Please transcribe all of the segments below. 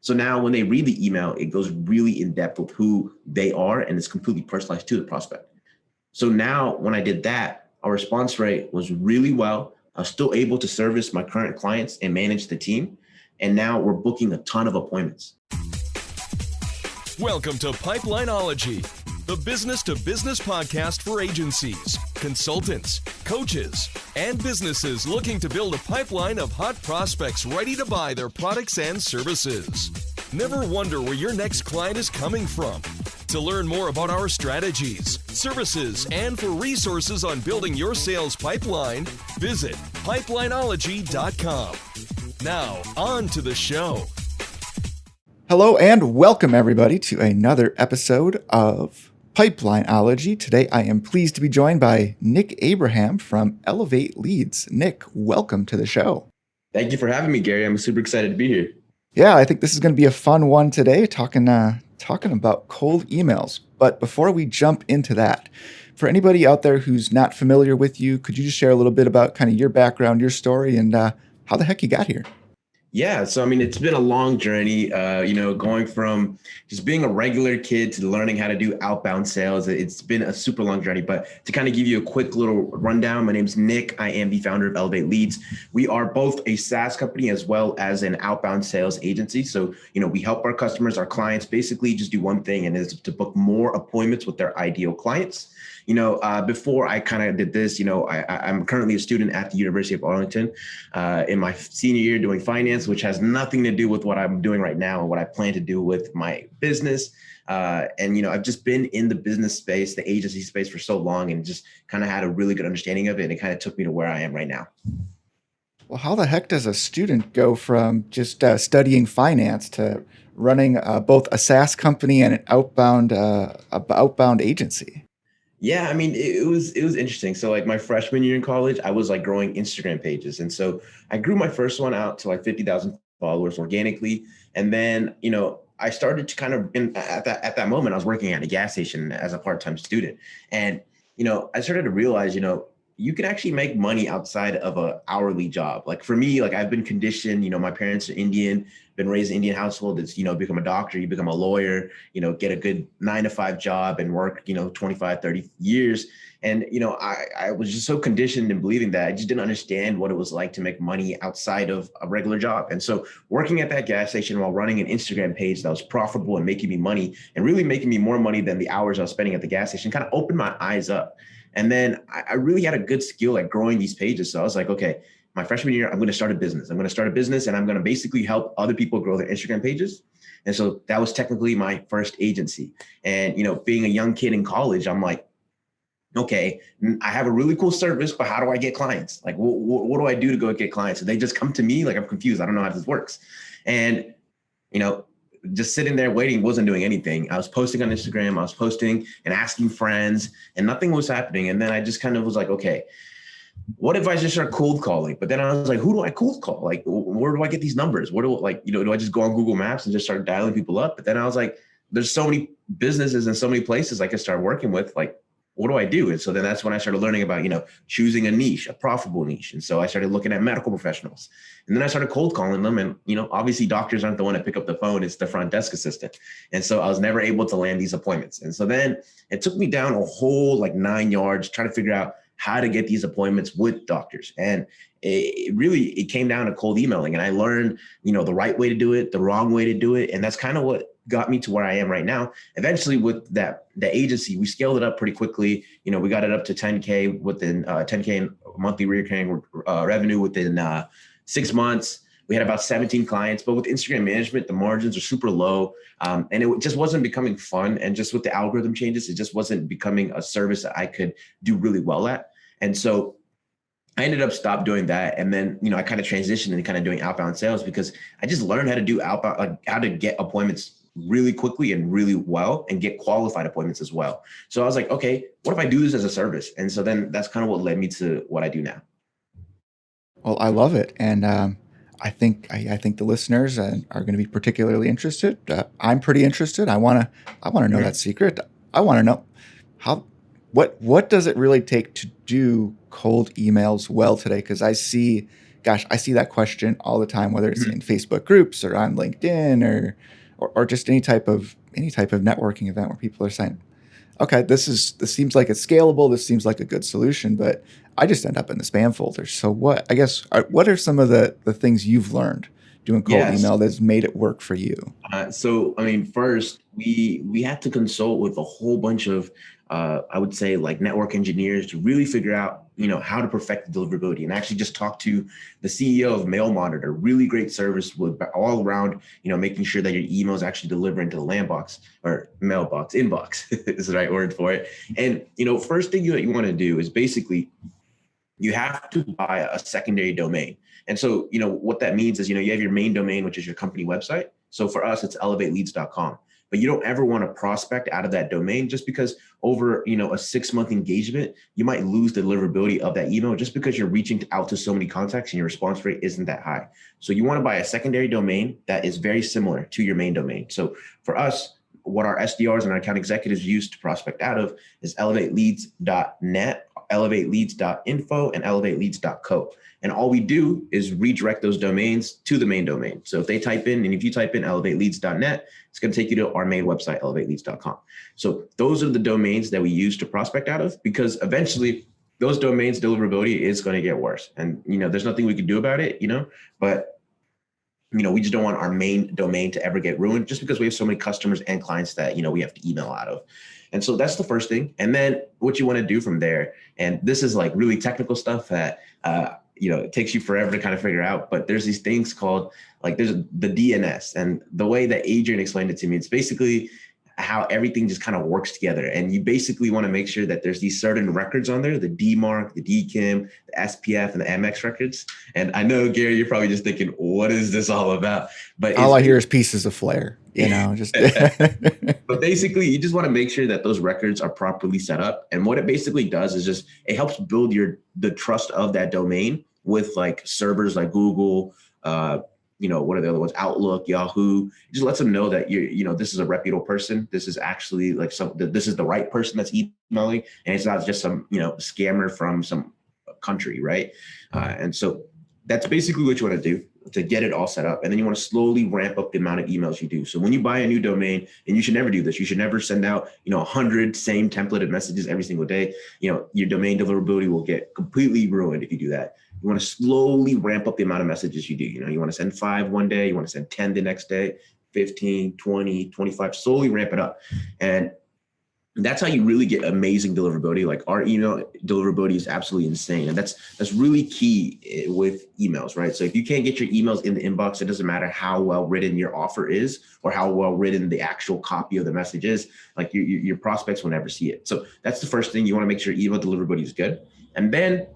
So now when they read the email, it goes really in depth with who they are and it's completely personalized to the prospect. So now when I did that, our response rate was really well. I was still able to service my current clients and manage the team. And now we're booking a ton of appointments. Welcome to Pipelineology, the business-to-business podcast for agencies, consultants, coaches, and businesses looking to build a pipeline of hot prospects ready to buy their products and services. Never wonder where your next client is coming from. To learn more about our strategies, services, and for resources on building your sales pipeline, visit pipelineology.com. Now, on to the show. Hello and welcome everybody to another episode of Pipelineology. Today I am pleased to be joined by Nick Abraham from Elevate Leads. Nick, welcome to the show. Thank you for having me, Gary. I'm super excited to be here. Yeah, I think this is going to be a fun one today, talking about cold emails. But before we jump into that, for anybody out there who's not familiar with you, could you just share a little bit about kind of your background, your story, and how the heck you got here? Yeah. So, I mean, it's been a long journey, going from just being a regular kid to learning how to do outbound sales. It's been a super long journey, but to kind of give you a quick little rundown, my name's Nick. I am the founder of Elevate Leads. We are both a SaaS company as well as an outbound sales agency. So, we help our customers, our clients basically just do one thing, and it's to book more appointments with their ideal clients. Before I kind of did this, I'm currently a student at the University of Arlington in my senior year doing finance, which has nothing to do with what I'm doing right now and what I plan to do with my business. I've just been in the business space, the agency space for so long and just kind of had a really good understanding of it. And it kind of took me to where I am right now. Well, how the heck does a student go from just studying finance to running both a SaaS company and an outbound agency? Yeah, I mean, it was interesting. So like my freshman year in college, I was like growing Instagram pages. And so I grew my first one out to like 50,000 followers organically. And then, I started to kind of at that moment, I was working at a gas station as a part-time student. And, I started to realize, you can actually make money outside of an hourly job. Like for me, like I've been conditioned, my parents are Indian, been raised in Indian household. It's, become a doctor, you become a lawyer, get a good 9-to-5 job and work, 25, 30 years. And, I was just so conditioned in believing that I just didn't understand what it was like to make money outside of a regular job. And so working at that gas station while running an Instagram page that was profitable and making me money and really making me more money than the hours I was spending at the gas station kind of opened my eyes up. And then I really had a good skill at growing these pages. So I was like, okay, my freshman year, I'm going to start a business. I'm going to start a business and I'm going to basically help other people grow their Instagram pages. And so that was technically my first agency. And, being a young kid in college, I'm like, okay, I have a really cool service, but how do I get clients? Like, what do I do to go get clients? And they just come to me, like, I'm confused. I don't know how this works. And, just sitting there waiting wasn't doing anything. I was posting on Instagram, I was posting and asking friends and nothing was happening. And then I just kind of was like, okay, what if I just start cold calling? But then I was like, who do I cold call? Like, where do I get these numbers? Do I just go on Google Maps and just start dialing people up? But then I was like, there's so many businesses and so many places I could start working with. Like, what do I do? And so then that's when I started learning about, choosing a niche, a profitable niche. And so I started looking at medical professionals and then I started cold calling them. And, obviously doctors aren't the one to pick up the phone. It's the front desk assistant. And so I was never able to land these appointments. And so then it took me down a whole 9 yards trying to figure out how to get these appointments with doctors. And it came down to cold emailing. And I learned, the right way to do it, the wrong way to do it. And that's kind of what got me to where I am right now. Eventually with the agency, we scaled it up pretty quickly. We got it up to 10K within 10K in monthly recurring revenue within 6 months. We had about 17 clients, but with Instagram management, the margins are super low. And it just wasn't becoming fun. And just with the algorithm changes, it just wasn't becoming a service that I could do really well at. And so I ended up stopped doing that. And then, I kind of transitioned into kind of doing outbound sales because I just learned how to do outbound, like how to get appointments really quickly and really well and get qualified appointments as well. So I was like, okay, what if I do this as a service? And so then that's kind of what led me to what I do now. Well, I love it. And I think the listeners are going to be particularly interested. I'm pretty interested. I want to know that secret. I want to know what does it really take to do cold emails well today? Because I see gosh, I see that question all the time, whether it's in Facebook groups or on LinkedIn or just any type of networking event where people are saying, okay, this seems like it's scalable. This seems like a good solution, but I just end up in the spam folder. So what are some of the things you've learned doing cold Yes. email that's made it work for you? So, I mean, first we had to consult with a whole bunch of, I would say, like network engineers to really figure out, how to perfect the deliverability, and actually just talk to the CEO of Mail Monitor. Really great service with all around, making sure that your emails actually deliver into the landbox or mailbox, inbox is the right word for it. And, first thing you want to do is basically you have to buy a secondary domain. And so, what that means is, you have your main domain, which is your company website. So for us, it's elevateleads.com. But you don't ever want to prospect out of that domain just because over, a 6-month engagement, you might lose the deliverability of that email just because you're reaching out to so many contacts and your response rate isn't that high. So you want to buy a secondary domain that is very similar to your main domain. So for us, what our SDRs and our account executives use to prospect out of is elevateleads.net, elevateleads.info, and elevateleads.co. And all we do is redirect those domains to the main domain. So if you type in elevateleads.net, it's going to take you to our main website, elevateleads.com. So those are the domains that we use to prospect out of, because eventually those domains deliverability is going to get worse. And, there's nothing we can do about it, but we just don't want our main domain to ever get ruined just because we have so many customers and clients that, we have to email out of. And so that's the first thing. And then what you want to do from there, and this is like really technical stuff that, it takes you forever to kind of figure out, but there's these things called there's the DNS. And the way that Adrian explained it to me, it's basically how everything just kind of works together. And you basically want to make sure that there's these certain records on there, the DMARC, the DKIM, the SPF, and the MX records. And I know, Gary, you're probably just thinking, what is this all about? But all I hear is pieces of flair, just. But basically, you just want to make sure that those records are properly set up. And what it basically does is just, it helps build the trust of that domain with like servers like Google, what are the other ones? Outlook, Yahoo. It just lets them know that this is a reputable person. This is actually this is the right person that's emailing, and it's not just some, scammer from some country, right? And so that's basically what you want to do to get it all set up. And then you want to slowly ramp up the amount of emails you do. So when you buy a new domain, and you should never do this, you should never send out, 100 same templated messages every single day. Your domain deliverability will get completely ruined if you do that. You want to slowly ramp up the amount of messages you do. You want to send 5 one day, you want to send 10 the next day, 15, 20, 25, slowly ramp it up. And that's how you really get amazing deliverability. Like our email deliverability is absolutely insane. And that's really key with emails, right? So if you can't get your emails in the inbox, it doesn't matter how well written your offer is or how well written the actual copy of the message is, like your prospects will never see it. So that's the first thing. You want to make sure email deliverability is good. And then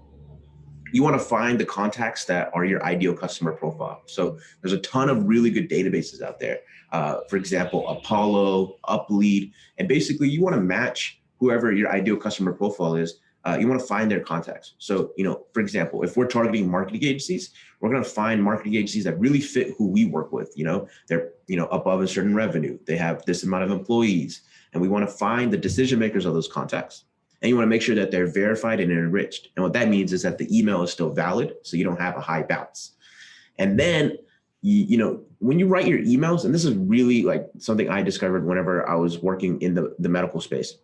you want to find the contacts that are your ideal customer profile. So there's a ton of really good databases out there. For example, Apollo, Uplead, and basically you want to match whoever your ideal customer profile is. You want to find their contacts. So, for example, if we're targeting marketing agencies, we're going to find marketing agencies that really fit who we work with. They're, above a certain revenue. They have this amount of employees, and we want to find the decision makers of those contacts. And you want to make sure that they're verified and enriched. And what that means is that the email is still valid, so you don't have a high bounce. And then, when you write your emails, and this is really like something I discovered whenever I was working in the medical space.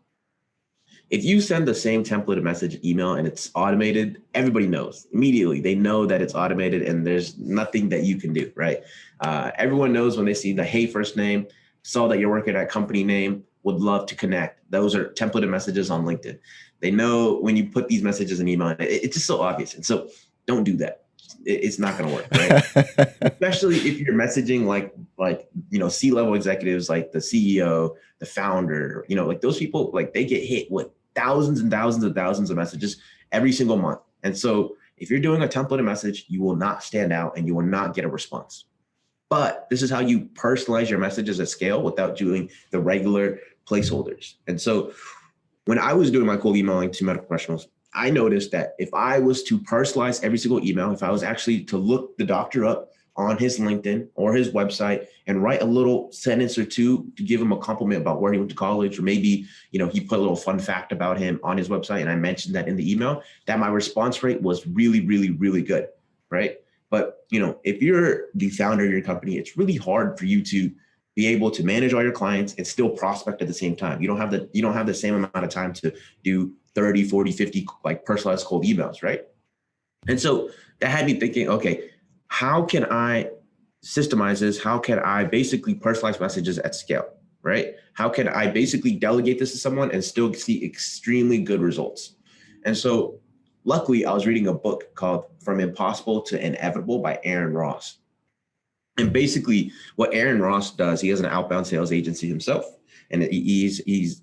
If you send the same templated message email and it's automated, everybody knows immediately. They know that it's automated and there's nothing that you can do, right? Everyone knows when they see the hey first name, saw that you're working at company name, would love to connect. Those are templated messages on LinkedIn. They know when you put these messages in email, it's just so obvious. And so don't do that. It's not going to work, right? Especially if you're messaging like C-level executives, like the CEO, the founder, like those people, like they get hit with thousands and thousands and thousands of messages every single month. And so if you're doing a templated message, you will not stand out and you will not get a response. But this is how you personalize your messages at scale without doing the regular placeholders. And so when I was doing my cold emailing to medical professionals, I noticed that if I was to personalize every single email, if I was actually to look the doctor up on his LinkedIn or his website and write a little sentence or two to give him a compliment about where he went to college, or maybe, he put a little fun fact about him on his website and I mentioned that in the email, that my response rate was really, really, really good, right? But, if you're the founder of your company, it's really hard for you to be able to manage all your clients and still prospect at the same time. You don't have the same amount of time to do 30, 40, 50 like personalized cold emails, right? And so that had me thinking, okay, how can I systemize this? How can I basically personalize messages at scale, right? How can I basically delegate this to someone and still see extremely good results? And so luckily, I was reading a book called From Impossible to Inevitable by Aaron Ross. And basically what Aaron Ross does, he has an outbound sales agency himself, and he's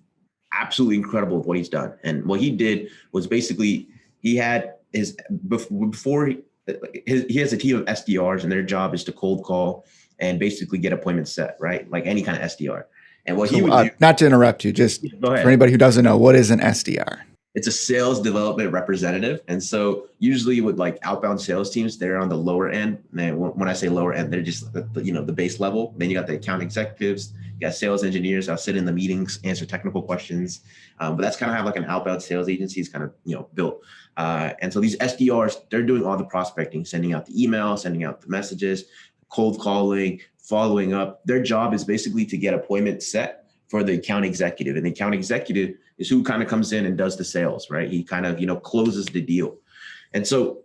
absolutely incredible with what he's done. And what he did was basically he had his before he has a team of SDRs, and their job is to cold call and basically get appointments set, right? Like any kind of SDR. And what he would do, not to interrupt you, just for anybody who doesn't know, what is an SDR? It's a sales development representative. And so usually with like outbound sales teams, they're on the lower end. And when I say lower end, they're just the base level. Then you got the account executives, you got sales engineers. I'll sit in the meetings, answer technical questions. But that's kind of how like an outbound sales agency is kind of, built. And so these SDRs, they're doing all the prospecting, sending out the emails, sending out the messages, cold calling, following up. Their job is basically to get appointments set for the account executive. And the account executive is who kind of comes in and does the sales, right? He kind of, closes the deal. And so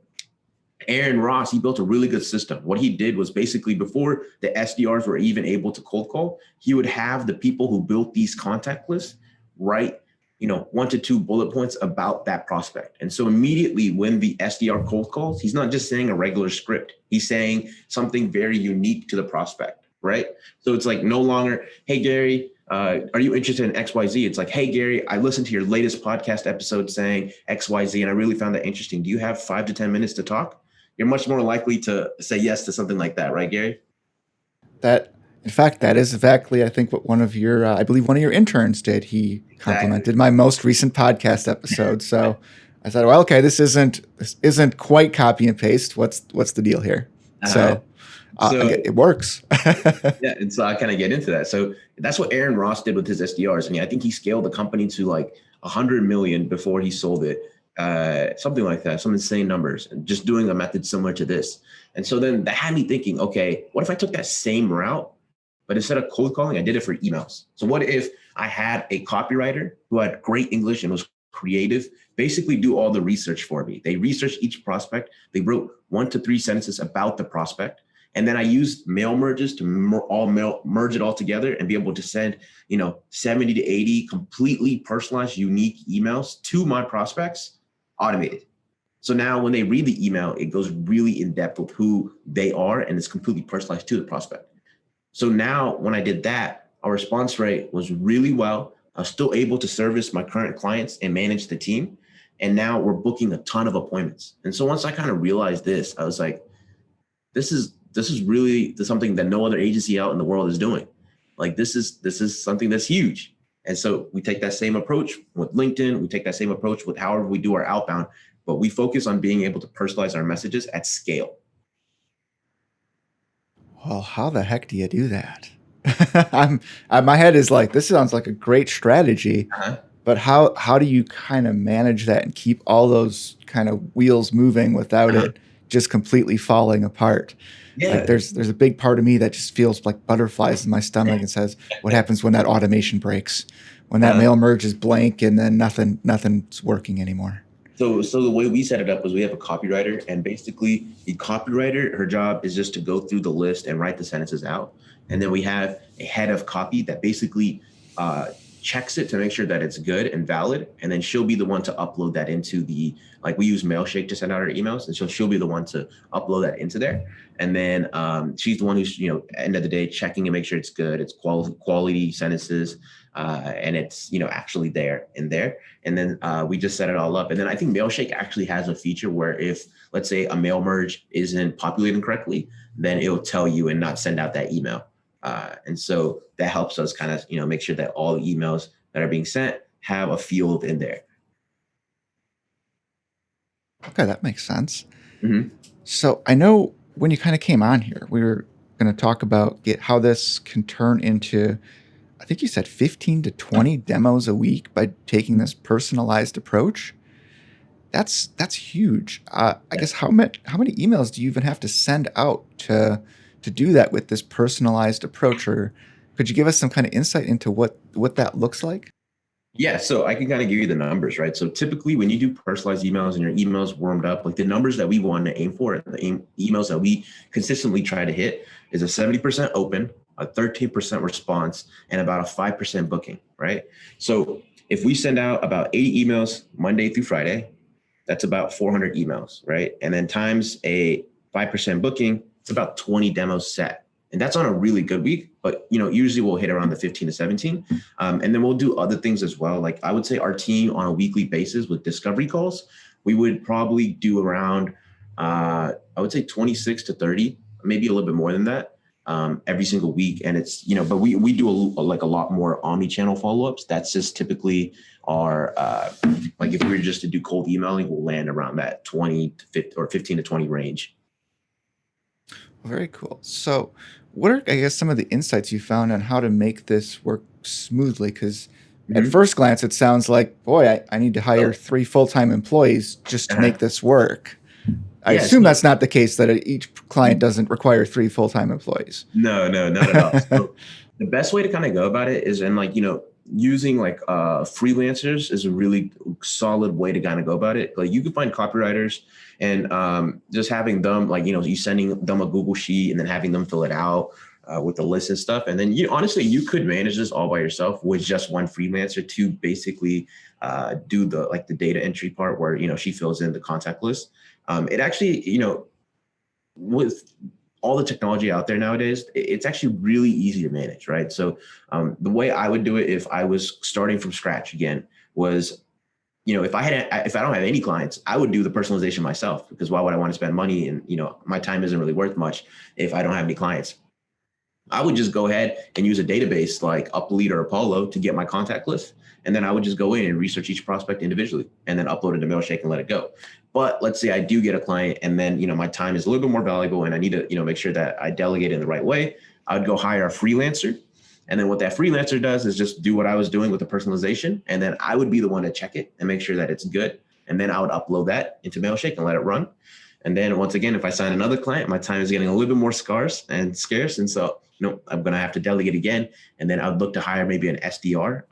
Aaron Ross, he built a really good system. What he did was basically before the SDRs were even able to cold call, he would have the people who built these contact lists write, 1 to 2 bullet points about that prospect. And so immediately when the SDR cold calls, he's not just saying a regular script. He's saying something very unique to the prospect, right? So it's like no longer, hey, Gary, are you interested in XYZ? It's like, hey, Gary, I listened to your latest podcast episode saying XYZ, and I really found that interesting. Do you have 5 to 10 minutes to talk? You're much more likely to say yes to something like that, right, Gary? In fact, that is exactly, I think, what I believe one of your interns did. He complimented my most recent podcast episode. So I said, well, okay, this isn't quite copy and paste. What's the deal here? So it works. Yeah, and so I kind of get into that. So that's what Aaron Ross did with his SDRs. I think he scaled the company to like 100 million before he sold it, something like that, some insane numbers, and just doing a method similar to this. And so then that had me thinking, okay, what if I took that same route, but instead of cold calling, I did it for emails? So what if I had a copywriter who had great English and was creative, basically do all the research for me? They researched each prospect. They wrote 1 to 3 sentences about the prospect. And then I used mail merges to merge it all together and be able to send, 70 to 80 completely personalized, unique emails to my prospects, automated. So now when they read the email, it goes really in depth with who they are, and it's completely personalized to the prospect. So now when I did that, our response rate was really well. I was still able to service my current clients and manage the team. And now we're booking a ton of appointments. And so once I kind of realized this, I was like, this is really something that no other agency out in the world is doing. Like this is something that's huge. And so we take that same approach with LinkedIn. We take that same approach with however we do our outbound, but we focus on being able to personalize our messages at scale. Well, how the heck do you do that? My head is like, this sounds like a great strategy, but how do you kind of manage that and keep all those kind of wheels moving without it just completely falling apart? Yeah. Like there's a big part of me that just feels like butterflies in my stomach and says, what happens when that automation breaks? When that mail merge is blank and then nothing's working anymore? So the way we set it up was we have a copywriter, and basically the copywriter, her job is just to go through the list and write the sentences out. And then we have a head of copy that basically checks it to make sure that it's good and valid. And then she'll be the one to upload that into we use Mailshake to send out our emails. And so she'll be the one to upload that into there. And then she's the one who's, end of the day, checking and make sure it's good. It's quality sentences. And it's, actually there. And then we just set it all up. And then I think Mailshake actually has a feature where if, let's say, a mail merge isn't populated correctly, then it'll tell you and not send out that email. And so that helps us kind of, make sure that all the emails that are being sent have a field in there. Okay, that makes sense. Mm-hmm. So I know when you kind of came on here, we were going to talk about how this can turn into, I think you said 15 to 20 demos a week by taking this personalized approach. That's huge. I guess how many emails do you even have to send out to do that with this personalized approach? Or could you give us some kind of insight into what that looks like? Yeah, so I can kind of give you the numbers, right? So typically, when you do personalized emails and your emails warmed up, like the numbers that we want to aim for, emails that we consistently try to hit, is a 70% open, a 13% response, and about a 5% booking, right? So if we send out about 80 emails Monday through Friday, that's about 400 emails, right? And then times a 5% booking, it's about 20 demos set. And that's on a really good week, but usually we'll hit around the 15 to 17. And then we'll do other things as well. Like I would say our team on a weekly basis with discovery calls, we would probably do around, I would say 26 to 30, maybe a little bit more than that, every single week. And it's, but we do like a lot more omni-channel follow-ups. That's just typically our, like if we were just to do cold emailing, we'll land around that 20 to 50 or 15 to 20 range. Very cool. So, what are, I guess, some of the insights you found on how to make this work smoothly? Because at Mhm. first glance, it sounds like, boy, I need to hire So, 3 full-time employees just to make uh-huh. this work. I Yeah, assume so that's not the case, that each client doesn't require 3 full-time employees. no, no, not at all. So the best way to kind of go about it is in like, using like freelancers is a really solid way to kind of go about it. Like you can find copywriters and just having them like, you sending them a Google sheet and then having them fill it out with the list and stuff. And then honestly, you could manage this all by yourself with just one freelancer to basically do the data entry part where, she fills in the contact list. It actually, with all the technology out there nowadays, it's actually really easy to manage, right? So the way I would do it if I was starting from scratch again was, if I don't have any clients, I would do the personalization myself because why would I want to spend money? And, my time isn't really worth much if I don't have any clients. I would just go ahead and use a database like Uplead or Apollo to get my contact list. And then I would just go in and research each prospect individually and then upload it to Mailshake and let it go. But let's say I do get a client and then, my time is a little bit more valuable and I need to, make sure that I delegate in the right way. I would go hire a freelancer. And then what that freelancer does is just do what I was doing with the personalization. And then I would be the one to check it and make sure that it's good. And then I would upload that into Mailshake and let it run. And then once again, if I sign another client, my time is getting a little bit more scarce. And so, I'm going to have to delegate again. And then I would look to hire maybe an SDR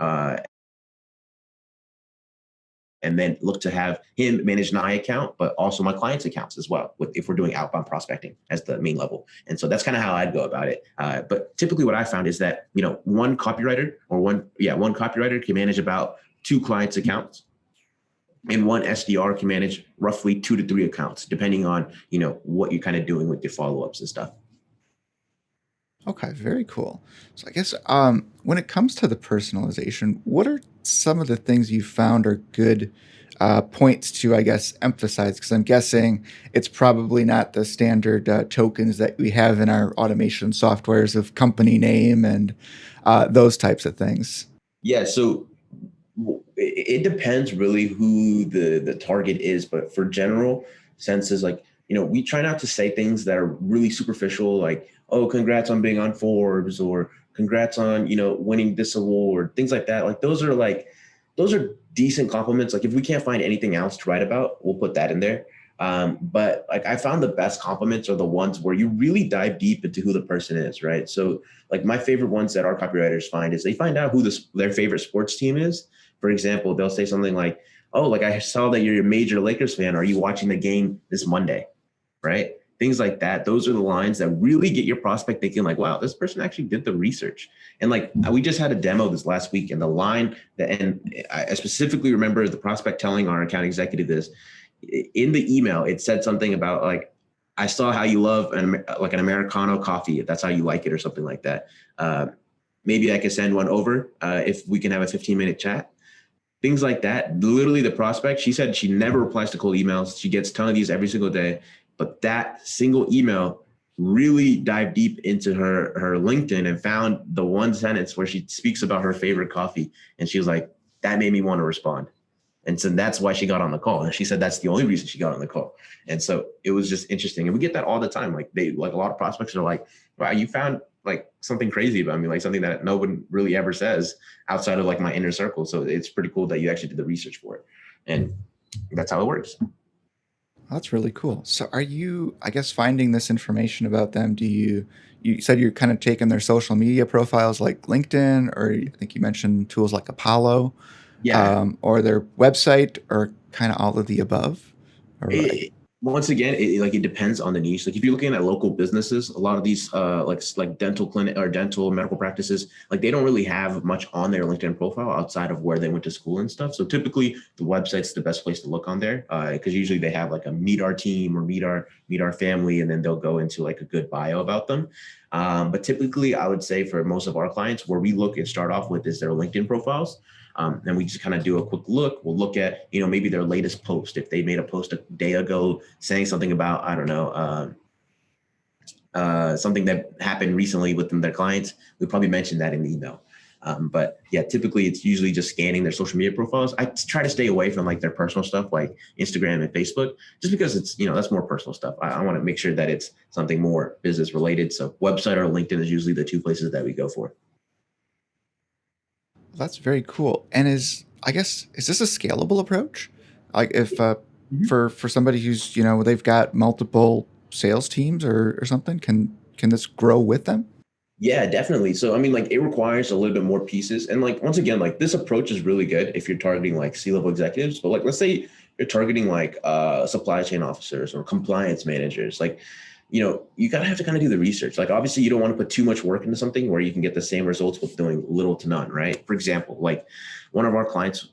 and then look to have him manage my account, but also my clients' accounts as well, if we're doing outbound prospecting as the main level. And so that's kind of how I'd go about it. But typically what I found is that, one copywriter can manage about 2 clients' accounts. And one SDR can manage roughly 2 to 3 accounts, depending on, what you're kind of doing with your follow-ups and stuff. Okay, very cool. So I guess when it comes to the personalization, what are some of the things you found are good points to, I guess, emphasize? Because I'm guessing it's probably not the standard tokens that we have in our automation softwares of company name and those types of things. Yeah, so it depends really who the target is, but for general senses, like, we try not to say things that are really superficial, like, oh, congrats on being on Forbes, or congrats on, winning this award, things like that. Like those are decent compliments. Like if we can't find anything else to write about, we'll put that in there. But like I found the best compliments are the ones where you really dive deep into who the person is, right? So like my favorite ones that our copywriters find is they find out who their favorite sports team is. For example, they'll say something like, oh, like I saw that you're a major Lakers fan. Are you watching the game this Monday? Right? Things like that. Those are the lines that really get your prospect thinking like, wow, this person actually did the research. And like, we just had a demo this last week and the line and I specifically remember the prospect telling our account executive this in the email. It said something about like, I saw how you love an Americano coffee, if that's how you like it or something like that. Maybe I could send one over if we can have a 15-minute chat. Things like that. Literally the prospect, she said she never replies to cold emails. She gets a ton of these every single day. But that single email really dived deep into her LinkedIn and found the one sentence where she speaks about her favorite coffee. And she was like, that made me want to respond. And so that's why she got on the call. And she said that's the only reason she got on the call. And so it was just interesting. And we get that all the time. Like a lot of prospects are like, wow, you found like something crazy about me, like something that no one really ever says outside of like my inner circle. So it's pretty cool that you actually did the research for it. And that's how it works. That's really cool. So are you, I guess, finding this information about them? You said you're kind of taking their social media profiles like LinkedIn, or I think you mentioned tools like Apollo, Yeah. or their website, or kind of all of the above? Or It, once again, it depends on the niche. Like if you're looking at local businesses, a lot of these like dental clinic or dental medical practices, like they don't really have much on their LinkedIn profile outside of where they went to school and stuff. So typically the website's the best place to look on there, because usually they have like a meet our team or meet our family, and then they'll go into like a good bio about them. But typically, I would say for most of our clients, where we look and start off with is their LinkedIn profiles. And we just kind of do a quick look. We'll look at, maybe their latest post. If they made a post a day ago saying something about, I don't know, something that happened recently within their clients, we probably mention that in the email. But yeah, typically it's usually just scanning their social media profiles. I try to stay away from like their personal stuff like Instagram and Facebook, just because it's, that's more personal stuff. I want to make sure that it's something more business related. So website or LinkedIn is usually the two places that we go for. that's very cool. And I guess, is this a scalable approach? Like if Mhm. for somebody who's, they've got multiple sales teams or something, can this grow with them? Yeah, definitely. So, I mean, like it requires a little bit more pieces. And like, once again, like this approach is really good if you're targeting like C-level executives, but like, let's say you're targeting like supply chain officers or compliance managers, like, you gotta have to kind of do the research. Like, obviously you don't want to put too much work into something where you can get the same results with doing little to none, right? For example, like one of our clients,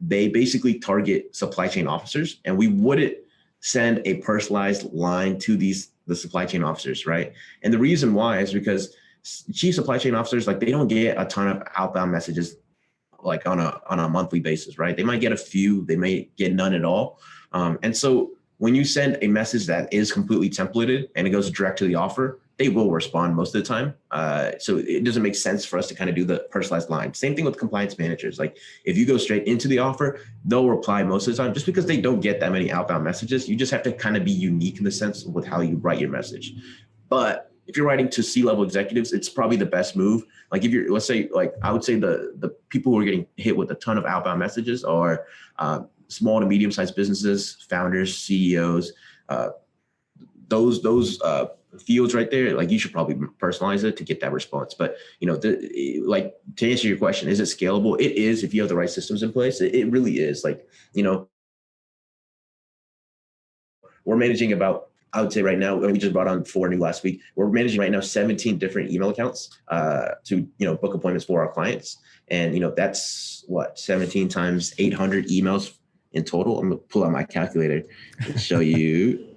they basically target supply chain officers, and we wouldn't send a personalized line to the supply chain officers, right? And the reason why is because chief supply chain officers, like they don't get a ton of outbound messages like on a monthly basis, right? They might get a few, they may get none at all. And so when you send a message that is completely templated and it goes direct to the offer, they will respond most of the time. So it doesn't make sense for us to kind of do the personalized line. Same thing with compliance managers. Like if you go straight into the offer, they'll reply most of the time just because they don't get that many outbound messages. You just have to kind of be unique in the sense with how you write your message. But if you're writing to C-level executives, it's probably the best move. Like if you're, let's say, like I would say the people who are getting hit with a ton of outbound messages are small to medium-sized businesses, founders, CEOs, those fields right there. Like you should probably personalize it to get that response. But like to answer your question, is it scalable? It is if you have the right systems in place. It really is. Like we're managing about, I would say right now, we just brought on 4 new last week. We're managing right now 17 different email accounts to book appointments for our clients. And that's what, 17 times 800 emails in total. I'm gonna pull out my calculator and show you.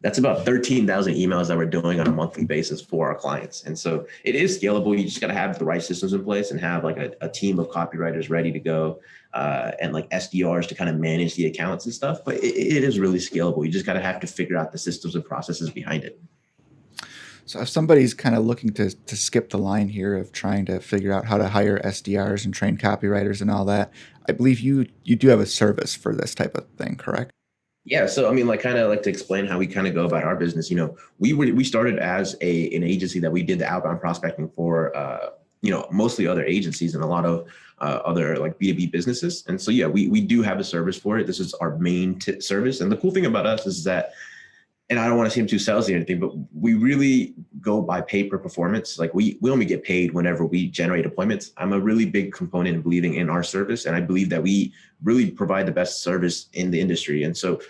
That's about 13,000 emails that we're doing on a monthly basis for our clients. And so it is scalable. You just got to have the right systems in place and have like a team of copywriters ready to go, and like SDRs to kind of manage the accounts and stuff. But it is really scalable. You just got to have to figure out the systems and processes behind it. So if somebody's kind of looking to skip the line here of trying to figure out how to hire SDRs and train copywriters and all that, I believe you do have a service for this type of thing, correct? Yeah. So, I mean, like kind of like to explain how we kind of go about our business, we started as an agency that we did the outbound prospecting for, mostly other agencies and a lot of other like B2B businesses. And so, yeah, we do have a service for it. This is our main service. And the cool thing about us is that, and I don't want to seem too salesy or anything, but we really go by pay per performance. Like we only get paid whenever we generate appointments. I'm a really big component in believing in our service. And I believe that we really provide the best service in the industry. And so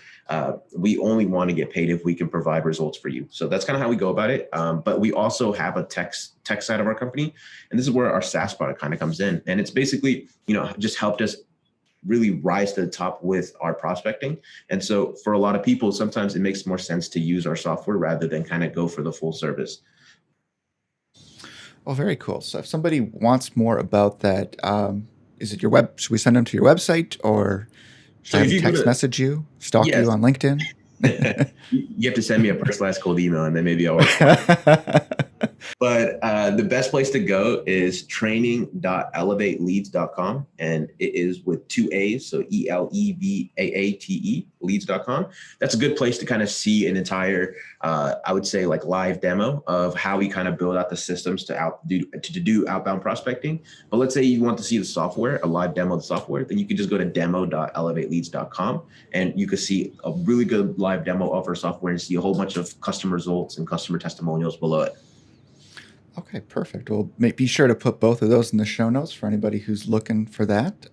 we only want to get paid if we can provide results for you. So that's kind of how we go about it. But we also have a tech side of our company. And this is where our SaaS product kind of comes in. And it's basically, just helped us really rise to the top with our prospecting. And so for a lot of people, sometimes it makes more sense to use our software rather than kind of go for the full service. Well, very cool. So if somebody wants more about that, is it your web? Should we send them to your website, or should So I if have you them go text to, message you, stalk yes, you on LinkedIn? you have to send me a personalized cold email and then maybe I'll respond. But the best place to go is training.elevateleads.com. And it is with 2 A's. So ELEVAATE leads.com. That's a good place to kind of see an entire, I would say like live demo of how we kind of build out the systems to do outbound prospecting. But let's say you want to see the software, a live demo of the software, then you can just go to demo.elevateleads.com and you can see a really good live demo of our software and see a whole bunch of customer results and customer testimonials below it. Okay, perfect. We'll be sure to put both of those in the show notes for anybody who's looking for that.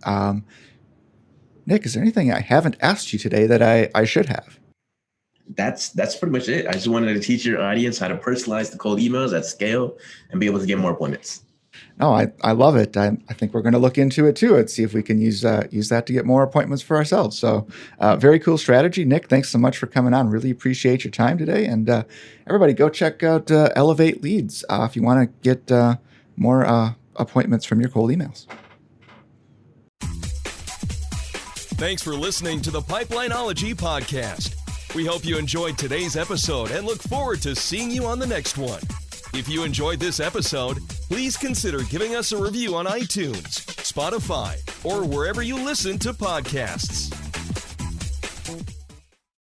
Nick, is there anything I haven't asked you today that I should have? That's pretty much it. I just wanted to teach your audience how to personalize the cold emails at scale and be able to get more appointments. No, I love it. I think we're going to look into it too and see if we can use that to get more appointments for ourselves. So very cool strategy. Nick, thanks so much for coming on. Really appreciate your time today. And everybody go check out Elevate Leads if you want to get more appointments from your cold emails. Thanks for listening to the Pipelineology podcast. We hope you enjoyed today's episode and look forward to seeing you on the next one. If you enjoyed this episode, please consider giving us a review on iTunes, Spotify, or wherever you listen to podcasts.